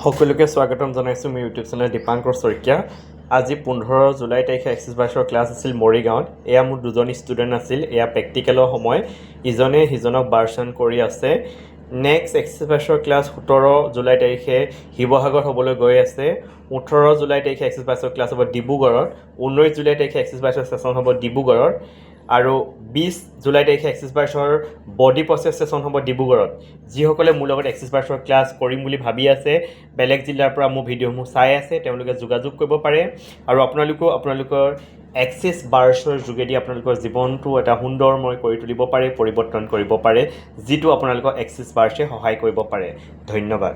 সকলোকে স্বাগতম জনাইছোঁ মোৰ ইউটিউব চেনেল দীপাংকৰ শইকীয়া। আজি 15 জুলাই তাৰিখে এক্সেছ বাইছৰ ক্লাছ আছিল মৰিগাঁৱত। এয়া মোৰ দুজন ষ্টুডেণ্ট আছিল। এয়া প্ৰেক্টিকেলৰ সময়, ইজনে সিজনক বাৰ্চন কৰি আছে। নেক্সট এক্সেছ বাইছৰ ক্লাছ 17 জুলাই তাৰিখে শিৱসাগৰত হ'বলৈ গৈ আছে। 18 জুলাই তাৰিখে এক্সেছ বাইছৰ ক্লাছ হ'ব ডিব্ৰুগড়ত। 19 জুলাই তাৰিখে এক্সেছ বাইছৰ ছেশ্যন হ'ব ডিব্ৰুগড়ত। আৰু 20 জুলাই তাৰিখে এক্সেছ বাইছৰ বডি প্ৰচেছ ছেশ্যন হ'ব ডিব্ৰুগড়ত। যিসকলে মোৰ লগত এক্সেছ বাইছৰ ক্লাছ কৰিম বুলি ভাবি আছে, বেলেগ জিলাৰ পৰা মোৰ ভিডিঅ'সমূহ চাই আছে, তেওঁলোকে যোগাযোগ কৰিব পাৰে। আৰু আপোনালোকৰ এক্সেছ বাৰ্ছৰ যোগেদি আপোনালোকৰ জীৱনটো এটা সুন্দৰময় কৰি তুলিব পাৰে, পৰিৱৰ্তন কৰিব পাৰে, যিটো আপোনালোকৰ এক্সেছ বাৰ্ছে সহায় কৰিব পাৰে। ধন্যবাদ।